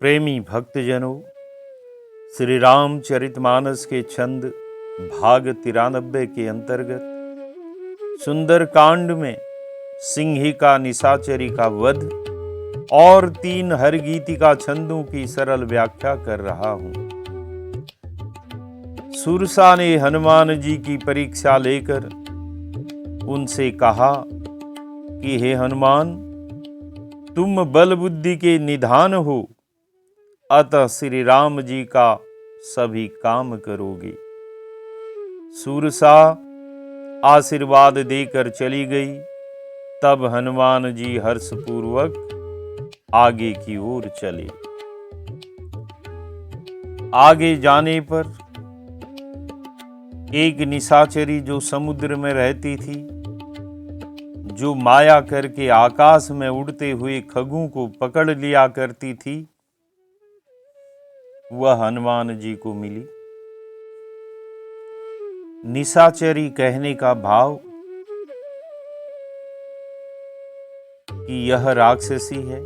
प्रेमी भक्तजनों, श्री रामचरितमानस के छंद भाग 93 के अंतर्गत सुंदर कांड में सिंहिका निशाचरी का वध और 3 हरगीतिका छंदों की सरल व्याख्या कर रहा हूं। सुरसा ने हनुमान जी की परीक्षा लेकर उनसे कहा कि हे हनुमान, तुम बल बुद्धि के निधान हो, अतः श्री राम जी का सभी काम करोगे। सुरसा आशीर्वाद देकर चली गई। तब हनुमान जी हर्षपूर्वक आगे की ओर चले। आगे जाने पर एक निशाचरी जो समुद्र में रहती थी, जो माया करके आकाश में उड़ते हुए खगों को पकड़ लिया करती थी, वह हनुमान जी को मिली। निशाचरी कहने का भाव कि यह राक्षसी है,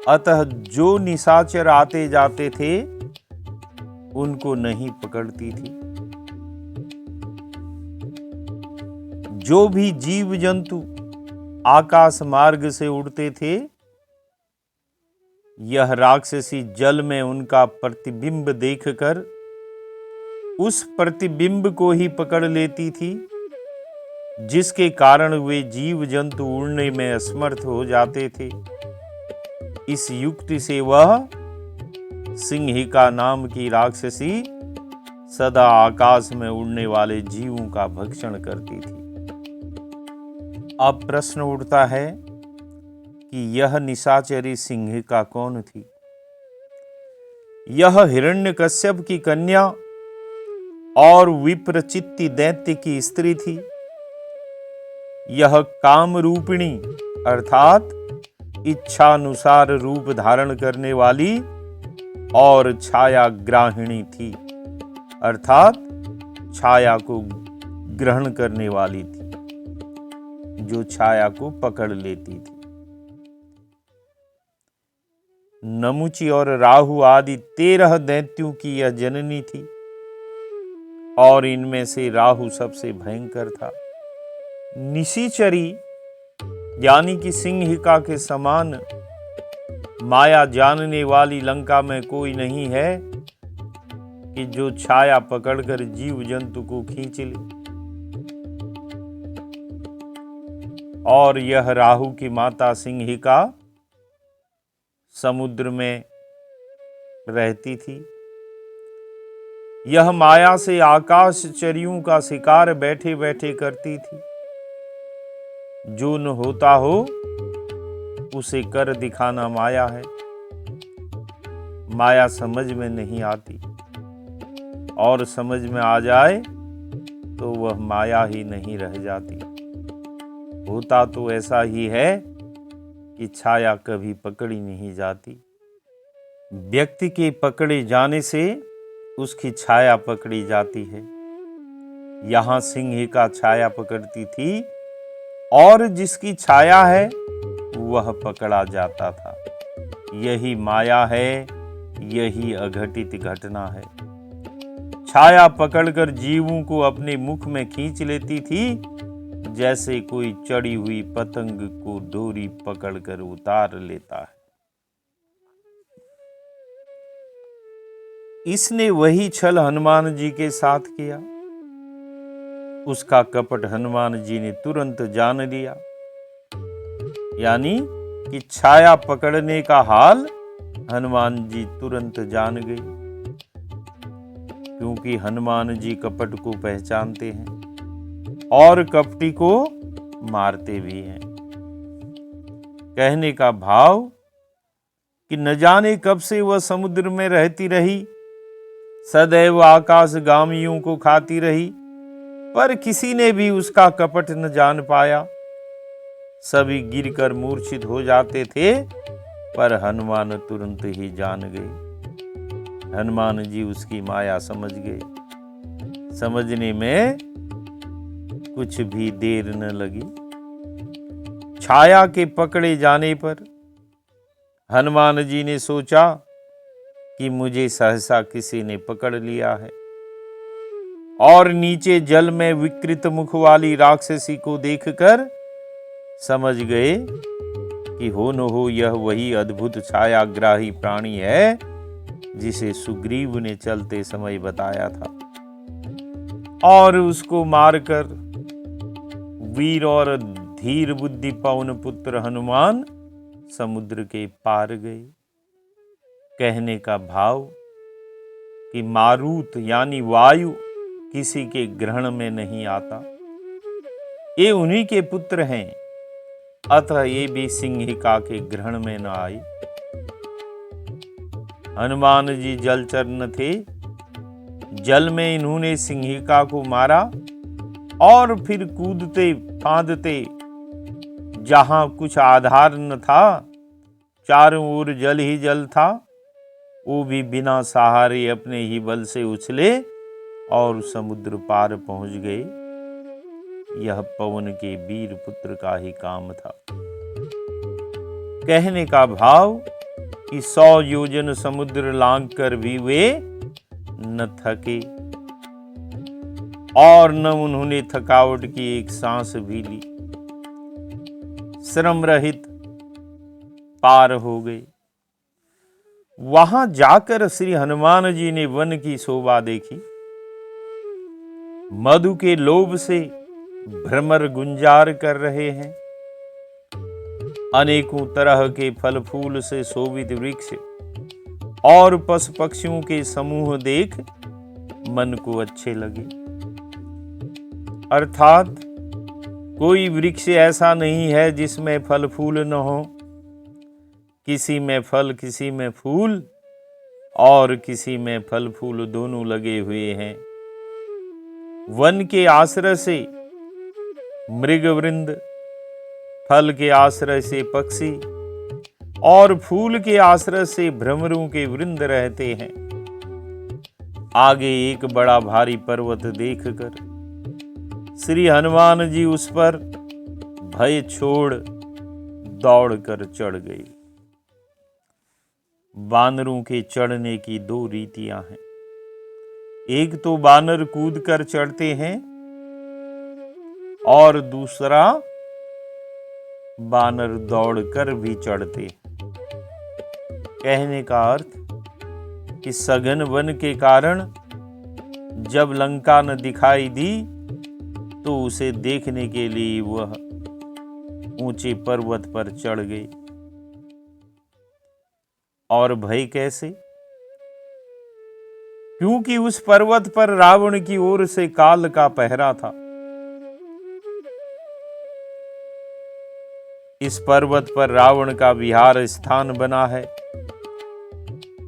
अतः जो निशाचर आते जाते थे उनको नहीं पकड़ती थी। जो भी जीव जंतु आकाश मार्ग से उड़ते थे, यह राक्षसी जल में उनका प्रतिबिंब देखकर उस प्रतिबिंब को ही पकड़ लेती थी, जिसके कारण वे जीव जंतु उड़ने में असमर्थ हो जाते थे। इस युक्ति से वह सिंहिका नाम की राक्षसी सदा आकाश में उड़ने वाले जीवों का भक्षण करती थी। अब प्रश्न उठता है कि यह निशाचरी सिंहिका कौन थी? यह हिरण्यकश्यप की कन्या और विप्रचित्ति दैत्य की स्त्री थी। यह काम रूपिणी अर्थात इच्छानुसार रूप धारण करने वाली और छाया ग्राहिणी थी, अर्थात छाया को ग्रहण करने वाली थी, जो छाया को पकड़ लेती थी। नमुची और राहु आदि 13 दैत्यों की यह जननी थी, और इनमें से राहु सबसे भयंकर था। निशाचरी यानी कि सिंहिका के समान माया जानने वाली लंका में कोई नहीं है कि जो छाया पकड़कर जीव जंतु को खींच ले। और यह राहु की माता सिंहिका समुद्र में रहती थी। यह माया से आकाशचरियों का शिकार बैठे बैठे करती थी। जो न होता हो उसे कर दिखाना माया है। माया समझ में नहीं आती, और समझ में आ जाए तो वह माया ही नहीं रह जाती। होता तो ऐसा ही है कि छाया कभी पकड़ी नहीं जाती। व्यक्ति के पकड़े जाने से उसकी छाया पकड़ी जाती है। यहां सिंहिका छाया पकड़ती थी, और जिसकी छाया है वह पकड़ा जाता था। यही माया है, यही अघटित घटना है। छाया पकड़कर जीवों को अपने मुख में खींच लेती थी, जैसे कोई चढ़ी हुई पतंग को डोरी पकड़कर उतार लेता है। इसने वही छल हनुमान जी के साथ किया। उसका कपट हनुमान जी ने तुरंत जान लिया, यानी कि छाया पकड़ने का हाल हनुमान जी तुरंत जान गई, क्योंकि हनुमान जी कपट को पहचानते हैं और कपटी को मारते भी हैं। कहने का भाव कि न जाने कब से वह समुद्र में रहती रही, सदैव आकाशगामियों को खाती रही, पर किसी ने भी उसका कपट न जान पाया। सभी गिरकर मूर्छित हो जाते थे, पर हनुमान तुरंत ही जान गए। हनुमान जी उसकी माया समझ गए। समझने में कुछ भी देर न लगी। छाया के पकड़े जाने पर हनुमान जी ने सोचा कि मुझे सहसा किसी ने पकड़ लिया है, और नीचे जल में विकृत मुख वाली राक्षसी को देखकर समझ गए कि हो न हो यह वही अद्भुत छायाग्राही प्राणी है जिसे सुग्रीव ने चलते समय बताया था। और उसको मारकर वीर और धीर बुद्धि पवन पुत्र हनुमान समुद्र के पार गए। कहने का भाव कि मारुत यानी वायु किसी के ग्रहण में नहीं आता, ये उन्हीं के पुत्र हैं, अतः ये भी सिंहिका के ग्रहण में न आए। हनुमान जी जलचर न थे, जल में इन्होंने सिंहिका को मारा और फिर कूदते फांदते जहां कुछ आधार न था, चारों ओर जल ही जल था, वो भी बिना सहारे अपने ही बल से उछले और समुद्र पार पहुंच गए। यह पवन के वीर पुत्र का ही काम था। कहने का भाव कि 100 योजन समुद्र लांघ कर भी वे न थके और न उन्होंने थकावट की एक सांस भी ली, श्रम रहित पार हो गए। वहां जाकर श्री हनुमान जी ने वन की शोभा देखी। मधु के लोभ से भ्रमर गुंजार कर रहे हैं, अनेकों तरह के फल फूल से शोभित वृक्ष और पशु पक्षियों के समूह देख मन को अच्छे लगे। अर्थात कोई वृक्ष ऐसा नहीं है जिसमें फल फूल न हो, किसी में फल किसी में फूल और किसी में फल फूल दोनों लगे हुए हैं। वन के आश्रय से मृग वृंद, फल के आश्रय से पक्षी और फूल के आश्रय से भ्रमरों के वृंद रहते हैं। आगे एक बड़ा भारी पर्वत देखकर श्री हनुमान जी उस पर भय छोड़ दौड़कर चढ़ गए। बानरों के चढ़ने की 2 रीतियां हैं। एक तो बानर कूद कर चढ़ते हैं और दूसरा बानर दौड़कर भी चढ़ते हैं। कहने का अर्थ कि सघन वन के कारण जब लंका न दिखाई दी तो उसे देखने के लिए वह ऊंचे पर्वत पर चढ़ गए। और भय कैसे? क्योंकि उस पर्वत पर रावण की ओर से काल का पहरा था। इस पर्वत पर रावण का विहार स्थान बना है,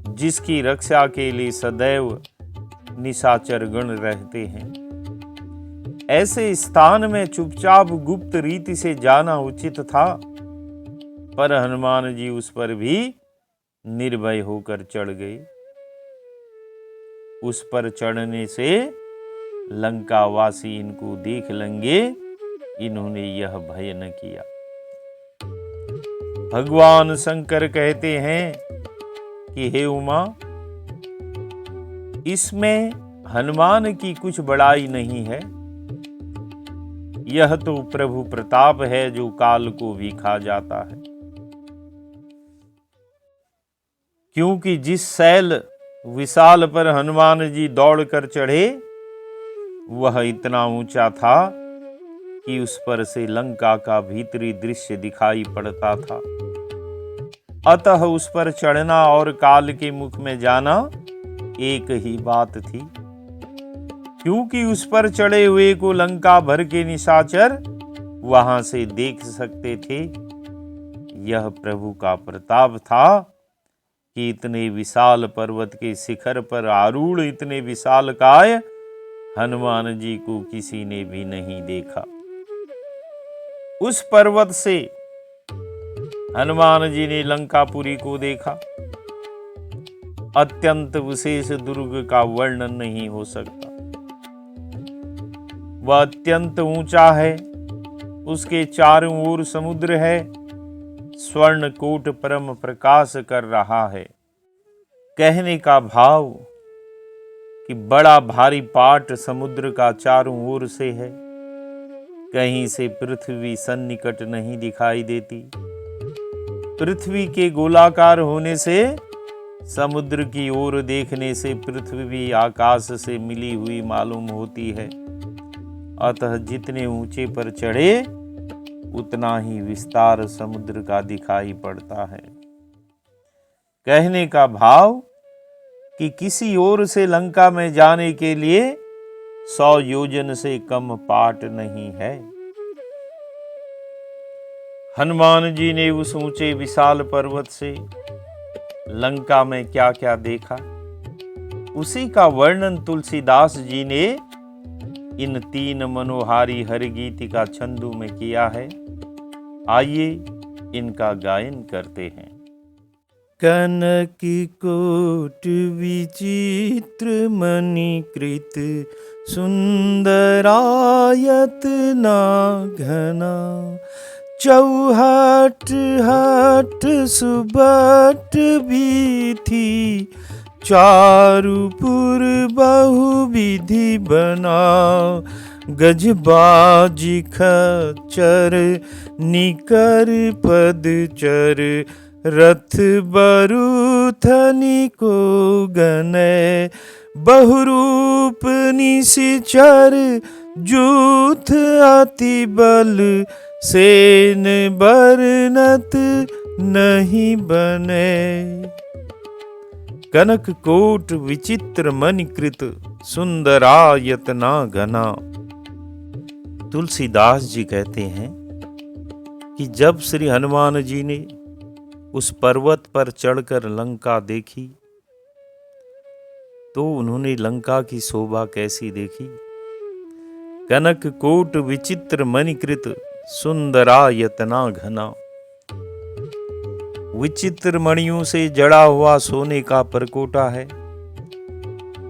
जिसकी रक्षा के लिए सदैव निशाचर गण रहते हैं। ऐसे स्थान में चुपचाप गुप्त रीति से जाना उचित था, पर हनुमान जी उस पर भी निर्भय होकर चढ़ गए। उस पर चढ़ने से लंकावासी इनको देख लेंगे, इन्होंने यह भय न किया। भगवान शंकर कहते हैं कि हे उमा, इसमें हनुमान की कुछ बड़ाई नहीं है, यह तो प्रभु प्रताप है जो काल को भी खा जाता है। क्योंकि जिस शैल विशाल पर हनुमान जी दौड़कर चढ़े वह इतना ऊंचा था कि उस पर से लंका का भीतरी दृश्य दिखाई पड़ता था। अतः उस पर चढ़ना और काल के मुख में जाना एक ही बात थी, क्योंकि उस पर चढ़े हुए को लंका भर के निशाचर वहां से देख सकते थे। यह प्रभु का प्रताप था कि इतने विशाल पर्वत के शिखर पर आरूढ़ इतने विशालकाय हनुमान जी को किसी ने भी नहीं देखा। उस पर्वत से हनुमान जी ने लंकापुरी को देखा। अत्यंत विशेष दुर्ग का वर्णन नहीं हो सकता। वह अत्यंत ऊंचा है, उसके चारों ओर समुद्र है स्वर्णकूट परम प्रकाश कर रहा है। कहने का भाव कि बड़ा भारी पाट समुद्र का चारों ओर से है, कहीं से पृथ्वी सन्निकट नहीं दिखाई देती। पृथ्वी के गोलाकार होने से, समुद्र की ओर देखने से पृथ्वी आकाश से मिली हुई मालूम होती है। अतः जितने ऊंचे पर चढ़े उतना ही विस्तार समुद्र का दिखाई पड़ता है। कहने का भाव कि किसी ओर से लंका में जाने के लिए 100 योजन से कम पाट नहीं है। हनुमान जी ने उस ऊंचे विशाल पर्वत से लंका में क्या क्या देखा, उसी का वर्णन तुलसीदास जी ने इन 3 मनोहारी हरिगीतिका छंदों में किया है। आइए इनका गायन करते हैं। कनक कोट विचित्र मणिकृत सुंदरायत ना घना, चौहट हट सुबट भीथी, चारुपुर बहुविधि बना, गजबाजी खच्चर निकर पदचर, रथ बरूथनी को गने, बहुरूप निशिचर जूथ अति बल, सेन बरनत नहीं बने। कनक कोट विचित्र मणिकृत सुंदरायतना घना। तुलसीदास जी कहते हैं कि जब श्री हनुमान जी ने उस पर्वत पर चढ़कर लंका देखी तो उन्होंने लंका की शोभा कैसी देखी। कनक कोट विचित्र मणिकृत सुंदरायतना घना। विचित्र मणियों से जड़ा हुआ सोने का परकोटा है,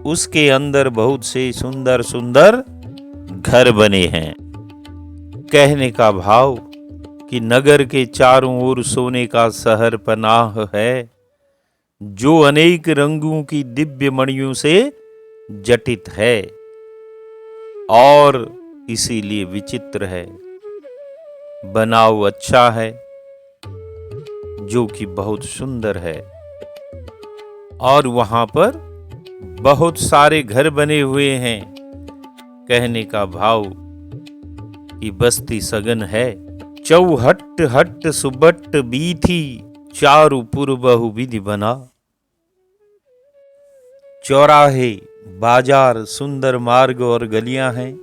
उसके अंदर बहुत से सुंदर सुंदर घर बने हैं। कहने का भाव कि नगर के चारों ओर सोने का शहर पनाह है, जो अनेक रंगों की दिव्य मणियों से जटित है और इसीलिए विचित्र है। बनाव अच्छा है, जो कि बहुत सुंदर है, और वहां पर बहुत सारे घर बने हुए हैं। कहने का भाव कि बस्ती सघन है। चौहट हट सुबट बीथी, चारुपुर बहुविधि बना। चौराहे, बाजार, सुंदर मार्ग और गलियां हैं।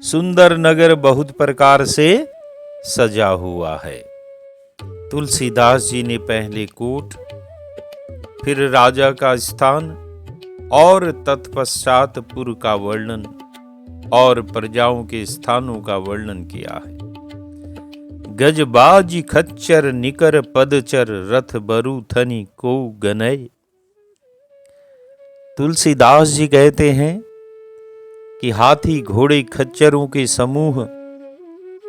सुंदर नगर बहुत प्रकार से सजा हुआ है। तुलसीदास जी ने पहले कोट, फिर राजा का स्थान और तत्पश्चात पुर का वर्णन और प्रजाओं के स्थानों का वर्णन किया है। गजबाजी खच्चर निकर पदचर, रथ बरु थनी को गनय। तुलसीदास जी कहते हैं कि हाथी, घोड़े, खच्चरों के समूह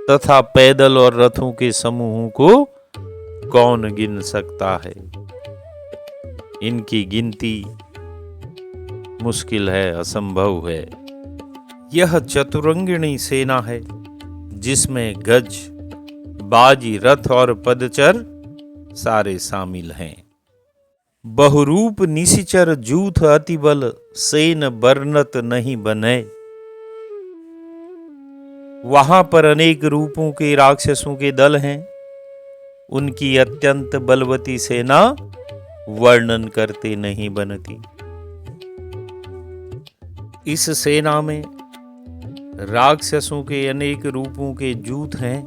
तथा पैदल और रथों के समूहों को कौन गिन सकता है। इनकी गिनती मुश्किल है, असंभव है। यह चतुरंगिणी सेना है जिसमें गज, बाजी, रथ और पदचर सारे शामिल हैं। बहुरूप निशिचर जूथ अतिबल, सेन बरनत नहीं बने। वहां पर अनेक रूपों के राक्षसों के दल हैं। उनकी अत्यंत बलवती सेना वर्णन करते नहीं बनती। इस सेना में राक्षसों के अनेक रूपों के जूथ हैं,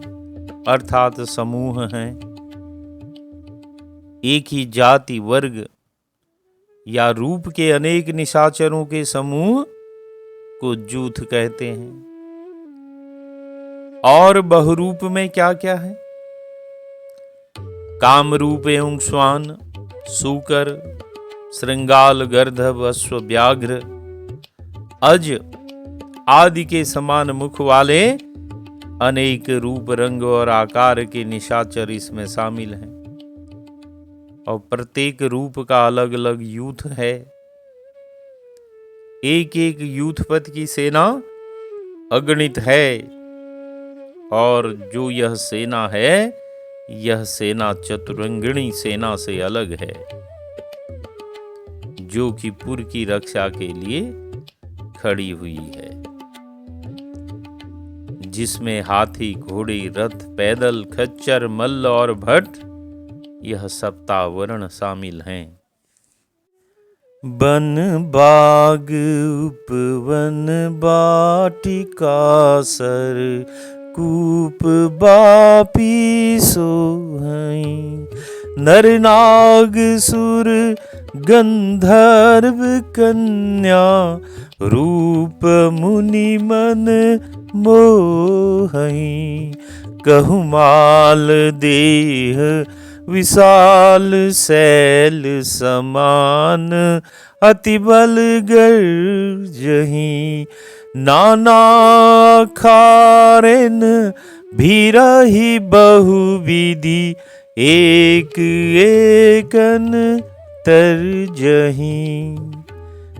अर्थात समूह हैं। एक ही जाति, वर्ग या रूप के अनेक निशाचरों के समूह को जूथ कहते हैं। और बहुरूप में क्या क्या है? कामरूप एवं श्वान, सूकर, श्रृंगाल, गर्दभ, अश्व, व्याघ्र, अज आदि के समान मुख वाले अनेक रूप रंग और आकार के निशाचर इसमें शामिल हैं और प्रत्येक रूप का अलग अलग यूथ है। एक एक यूथपति की सेना अगणित है और जो यह सेना है, यह सेना चतुरंगिणी सेना से अलग है, जो कि पुर की रक्षा के लिए खड़ी हुई है, जिसमें हाथी, घोड़े, रथ, पैदल, खच्चर, मल्ल और भट, यह सप्तावरण शामिल हैं। बन बाग उपवन बाटिका सर कूप बापी सोहई, नर नाग सुर गंधर्व कन्या, रूप मुनि मन मोहई, कहुमाल देह विशाल शैल समान, अति बल गर्जहि, नाना खारेन भीरहि बहुविधि, एक एकन तरजहि।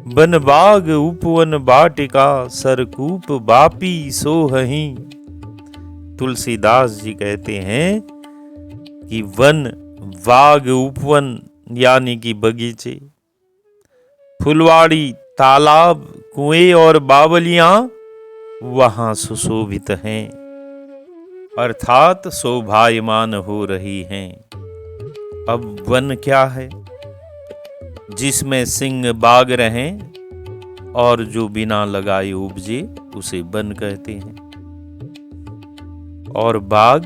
बन बाग उपवन बाटिका सरकूप बापी सोहहि। तुलसीदास जी कहते हैं कि वन, बाग, उपवन यानी कि बगीचे, फुलवाड़ी, तालाब, कुएं और बावलियां वहां सुशोभित हैं, अर्थात शोभायमान हो रही हैं। अब वन क्या है? जिसमें सिंह बाग रहें और जो बिना लगाए उपजे उसे वन कहते हैं। और बाग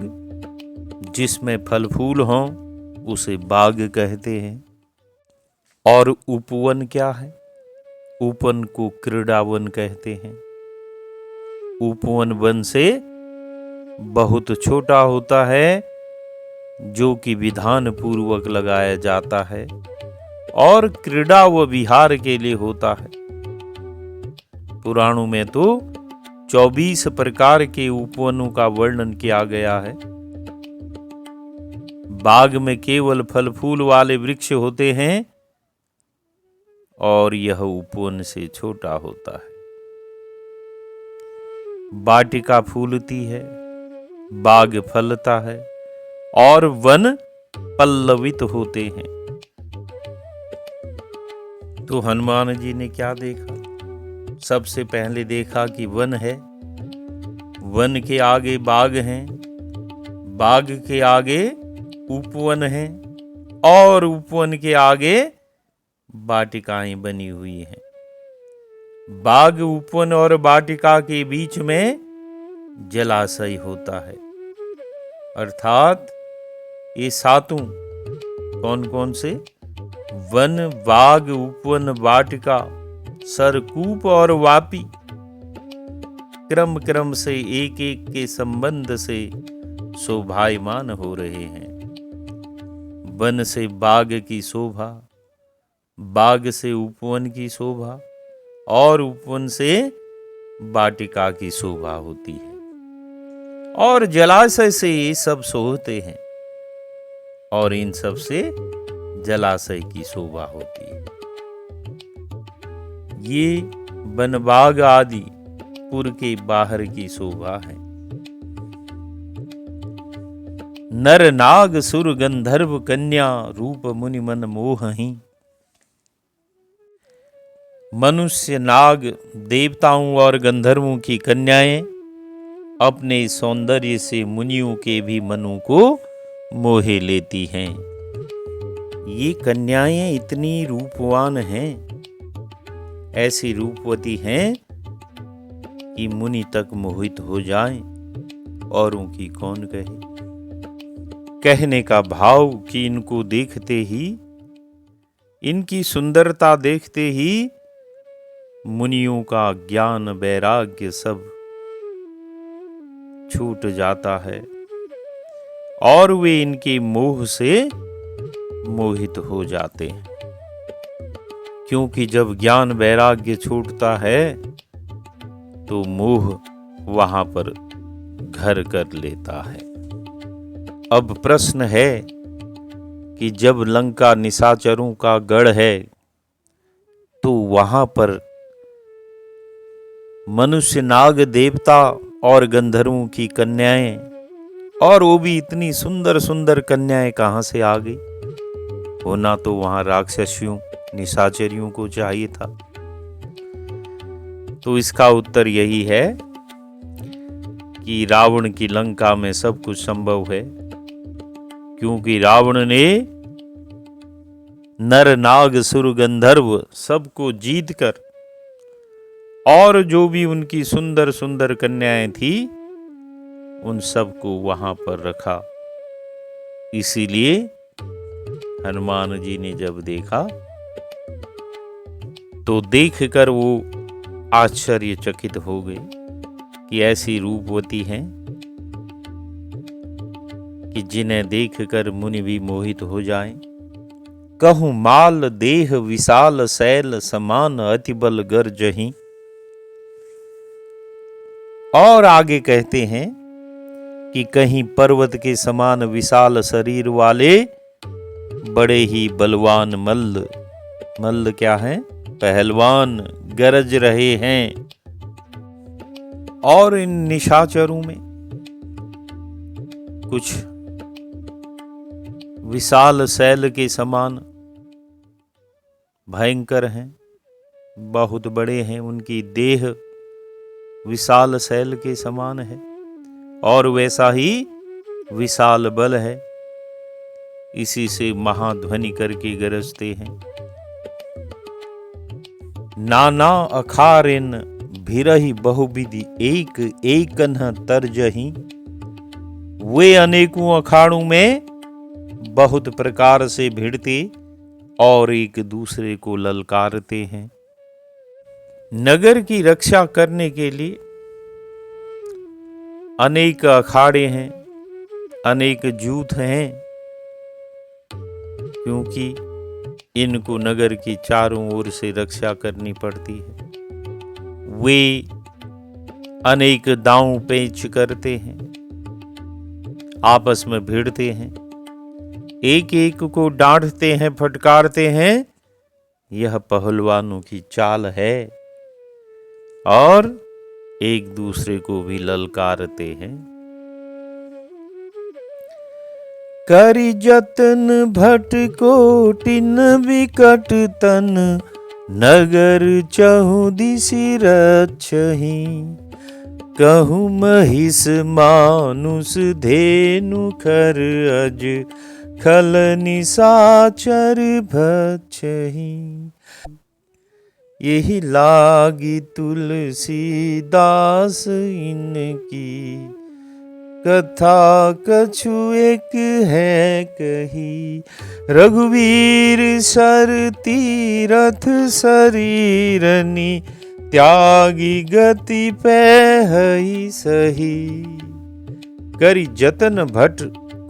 जिसमें फल फूल हों उसे बाग कहते हैं। और उपवन क्या है? उपवन को क्रीड़ावन कहते हैं। उपवन वन से बहुत छोटा होता है, जो कि विधान पूर्वक लगाया जाता है और क्रीड़ा व विहार के लिए होता है। पुराणों में तो 24 प्रकार के उपवनों का वर्णन किया गया है। बाग में केवल फल फूल वाले वृक्ष होते हैं और यह उपवन से छोटा होता है। वाटिका फूलती है, बाग फलता है और वन पल्लवित होते हैं। तो हनुमान जी ने क्या देखा? सबसे पहले देखा कि वन है, वन के आगे बाग हैं, बाग के आगे उपवन है और उपवन के आगे वाटिकाएं बनी हुई हैं। बाग, उपवन और वाटिका के बीच में जलाशय होता है, अर्थात ये सातों कौन कौन से? वन, बाग, उपवन, वाटिका, सरकूप और वापी क्रम क्रम से एक एक के संबंध से शोभायमान हो रहे हैं। वन से बाग की शोभा, बाग से उपवन की शोभा और उपवन से वाटिका की शोभा होती है और जलाशय से ये सब शोभते हैं और इन सब से जलाशय की शोभा होती है। ये वन, बाग आदि पुर के बाहर की शोभा है। नर नाग सुर गंधर्व कन्या, रूप मुनि मन मोहहि। मनुष्य, नाग, देवताओं और गंधर्वों की कन्याएं अपने सौंदर्य से मुनियों के भी मनों को मोहे लेती हैं। ये कन्याएं इतनी रूपवान हैं, ऐसी रूपवती हैं कि मुनि तक मोहित हो जाएं, औरों की कौन कहे। कहने का भाव कि इनको देखते ही, इनकी सुंदरता देखते ही मुनियों का ज्ञान वैराग्य सब छूट जाता है और वे इनके मोह से मोहित हो जाते हैं। क्योंकि जब ज्ञान वैराग्य छूटता है तो मोह वहां पर घर कर लेता है। अब प्रश्न है कि जब लंका निशाचरों का गढ़ है तो वहां पर मनुष्य, नाग, देवता और गंधर्वों की कन्याएं, और वो भी इतनी सुंदर सुंदर कन्याएं कहां से आ गई? होना तो वहां राक्षसियों, निशाचरियों को चाहिए था। तो इसका उत्तर यही है कि रावण की लंका में सब कुछ संभव है, क्योंकि रावण ने नर, नाग, सुर, गंधर्व सबको जीतकर और जो भी उनकी सुंदर सुंदर कन्याएं थी उन सबको वहां पर रखा। इसीलिए हनुमान जी ने जब देखा तो देखकर वो आश्चर्यचकित हो गए कि ऐसी रूपवती हैं कि जिन्हें देखकर मुनि भी मोहित हो जाएं। कहूं माल देह विशाल शैल समान अति बल गर्जहीं। और आगे कहते हैं कि कहीं पर्वत के समान विशाल शरीर वाले बड़े ही बलवान मल्ल, मल्ल क्या है? पहलवान गरज रहे हैं। और इन निशाचरों में कुछ विशाल शैल के समान भयंकर हैं, बहुत बड़े हैं, उनकी देह विशाल शैल के समान है और वैसा ही विशाल बल है। इसी से महाध्वनि करके गरजते हैं। नाना अखारिन भिरहि बहुविधि एक एकन तरजही। वे अनेकों अखाड़ों में बहुत प्रकार से भिड़ते और एक दूसरे को ललकारते हैं। नगर की रक्षा करने के लिए अनेक अखाड़े हैं, अनेक जूथ हैं, क्योंकि इनको नगर की चारों ओर से रक्षा करनी पड़ती है। वे अनेक दांव पेच करते हैं, आपस में भिड़ते हैं, एक एक को डांटते हैं, फटकारते हैं। यह पहलवानों की चाल है और एक दूसरे को भी ललकारते हैं। करि जतन भट कोटिन विकट तन नगर चहु दिसि रक्षहि। कहूँ महिष मानुष धेनु खर अज खल निशाचर भक्षहि। यही लागी तुलसीदास इनकी कथा कछु एक है कही। रघुवीर सर तीरथ शरीरनी त्यागी गति पैहि सही। करि जतन भट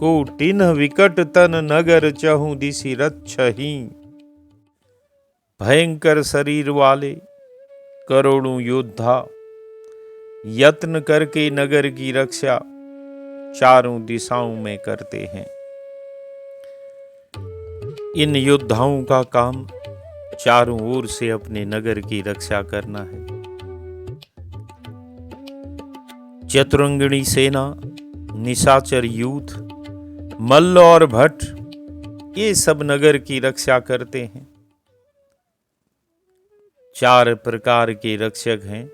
कोटिन विकट तन नगर चहु दिसि रक्षहि। भयंकर शरीर वाले करोड़ों योद्धा यत्न करके नगर की रक्षा चारों दिशाओं में करते हैं। इन योद्धाओं का काम चारों ओर से अपने नगर की रक्षा करना है। चतुरंगिणी सेना, निशाचर यूथ, मल्ल और भट्ट, ये सब नगर की रक्षा करते हैं। चार प्रकार के रक्षक हैं।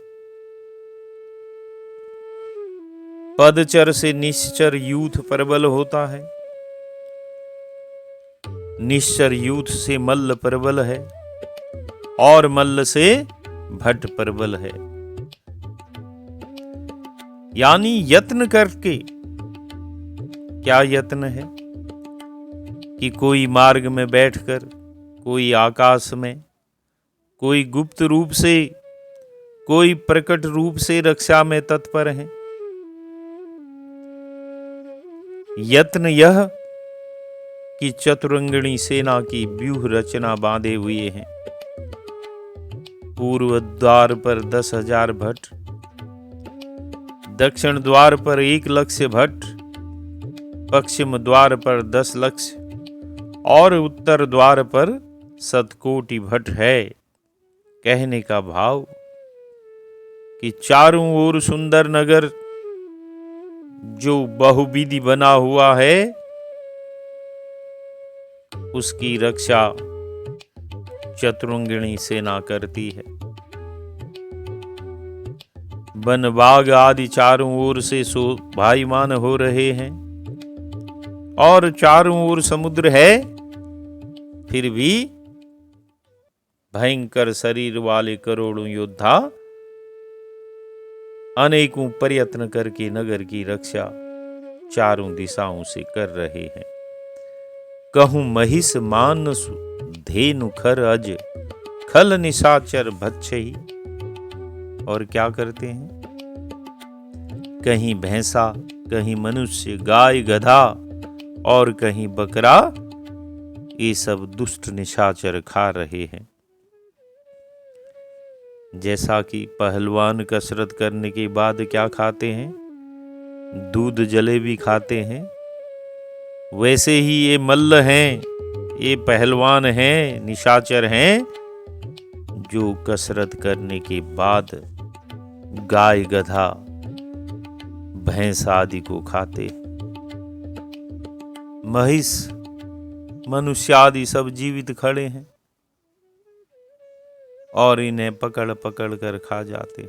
पदचर से निश्चर यूथ प्रबल होता है, निश्चर यूथ से मल्ल प्रबल है और मल्ल से भट्ट प्रबल है। यानी यत्न करके, क्या यत्न है कि कोई मार्ग में बैठकर, कोई आकाश में, कोई गुप्त रूप से, कोई प्रकट रूप से रक्षा में तत्पर है। यत्न यह कि चतुरंगिणी सेना की व्यूह रचना बांधे हुए हैं। पूर्व द्वार पर 10,000 भट्ट, दक्षिण द्वार पर 1 लक्ष्य भट्ट, पश्चिम द्वार पर 10 लक्ष्य और उत्तर द्वार पर 100 भट्ट है। कहने का भाव कि चारों ओर सुंदर नगर जो बहुविधि बना हुआ है, उसकी रक्षा चतुरंगिणी सेना करती है। वन बाग आदि चारों ओर से भाईमान हो रहे हैं और चारों ओर समुद्र है, फिर भी भयंकर शरीर वाले करोड़ों योद्धा अनेकों प्रयत्न करके नगर की रक्षा चारों दिशाओं से कर रहे हैं। कहूं महिष मानस धेनु खर अज, खल निशाचर भक्षई। और क्या करते हैं? कहीं भैंसा, कहीं मनुष्य, गाय गधा और कहीं बकरा, ये सब दुष्ट निशाचर खा रहे हैं। जैसा कि पहलवान कसरत करने के बाद क्या खाते हैं? दूध जलेबी खाते हैं। वैसे ही ये मल्ल हैं, ये पहलवान हैं, निशाचर हैं, जो कसरत करने के बाद गाय गधा भैंस आदि को खाते। महिष मनुष्य आदि सब जीवित खड़े हैं और इन्हें पकड़ पकड़ कर खा जाते।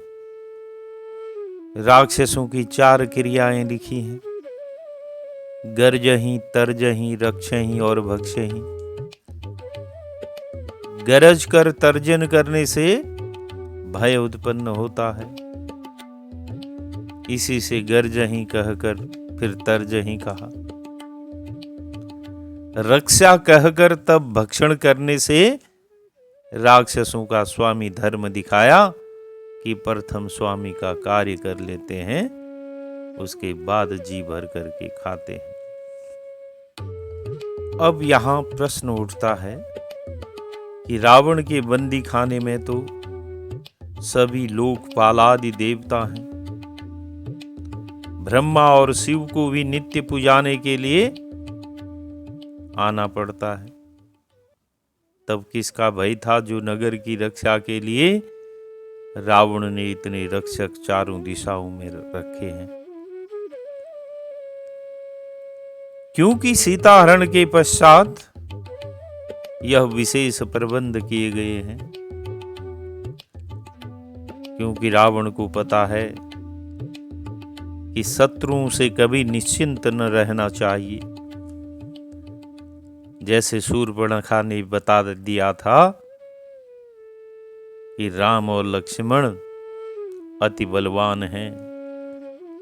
राक्षसों की 4 क्रियाएं लिखी हैं: गर्जहीं, तर्जहीं, रक्षहीं और भक्षहीं। गरज कर तर्जन करने से भय उत्पन्न होता है, इसी से गर्जहीं कहकर फिर तर्जहीं कहा। रक्षा कहकर तब भक्षण करने से राक्षसों का स्वामी धर्म दिखाया कि प्रथम स्वामी का कार्य कर लेते हैं, उसके बाद जी भर करके खाते हैं। अब यहां प्रश्न उठता है कि रावण के बंदी खाने में तो सभी लोकपाल आदि देवता हैं, ब्रह्मा और शिव को भी नित्य पुजाने के लिए आना पड़ता है। तब किसका भय था जो नगर की रक्षा के लिए रावण ने इतने रक्षक चारों दिशाओं में रखे हैं? क्योंकि सीताहरण के पश्चात यह विशेष प्रबंध किए गए हैं, क्योंकि रावण को पता है कि शत्रुओं से कभी निश्चिंत न रहना चाहिए। जैसे शूर्पणखा ने बता दिया था कि राम और लक्ष्मण अति बलवान हैं,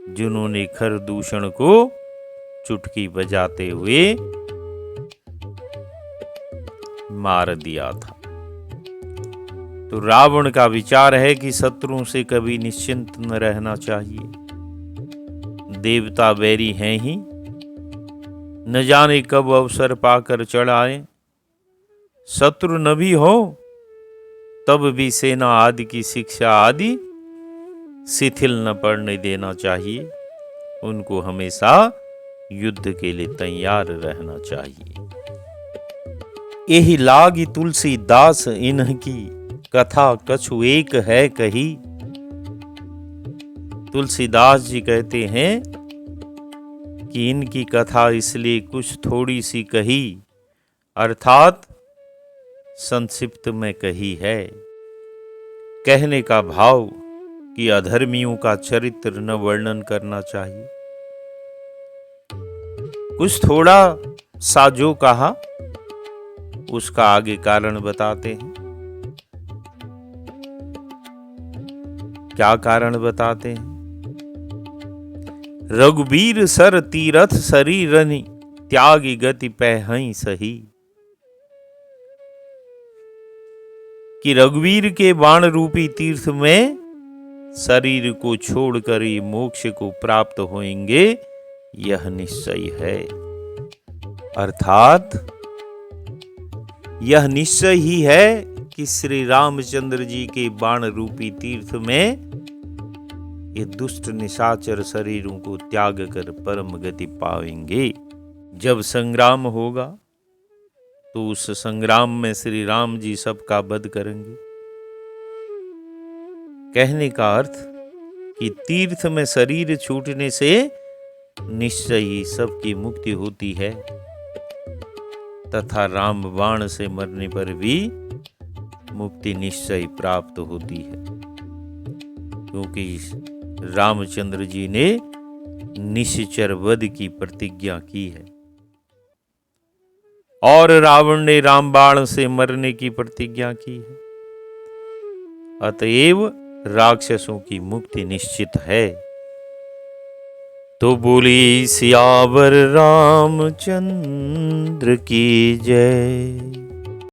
जिन्होंने खर दूषण को चुटकी बजाते हुए मार दिया था। तो रावण का विचार है कि शत्रुओं से कभी निश्चिंत न रहना चाहिए। देवता बैरी हैं ही, न जाने कब अवसर पाकर चढ़ आए। शत्रु न भी हो तब भी सेना आदि की शिक्षा आदि शिथिल न पड़ने देना चाहिए। उनको हमेशा युद्ध के लिए तैयार रहना चाहिए। यही लागी तुलसीदास इनकी कथा कछु एक है कही। तुलसीदास जी कहते हैं कि इनकी कथा इसलिए कुछ थोड़ी सी कही, अर्थात संक्षिप्त में कही है। कहने का भाव कि अधर्मियों का चरित्र न वर्णन करना चाहिए। कुछ थोड़ा सा जो कहा उसका आगे कारण बताते हैं। क्या कारण बताते हैं? रघुबीर सर तीरथ शरीरनि, त्यागी गति पहहीं सही। कि रघुवीर के बाण रूपी तीर्थ में शरीर को छोड़कर ही मोक्ष को प्राप्त होंगे, यह निश्चय है। अर्थात यह निश्चय ही है कि श्री रामचंद्र जी के बाण रूपी तीर्थ में ये दुष्ट निशाचर शरीरों को त्याग कर परम गति पाएंगे। जब संग्राम होगा तो उस संग्राम में श्री राम जी सबका वध करेंगे। कहने का अर्थ कि तीर्थ में शरीर छूटने से निश्चय ही सबकी मुक्ति होती है, तथा राम बाण से मरने पर भी मुक्ति निश्चय प्राप्त होती है, क्योंकि रामचंद्र जी ने निश्चर वध की प्रतिज्ञा की है और रावण ने रामबाण से मरने की प्रतिज्ञा की है। अतएव राक्षसों की मुक्ति निश्चित है। तो बोली सियावर रामचंद्र की जय।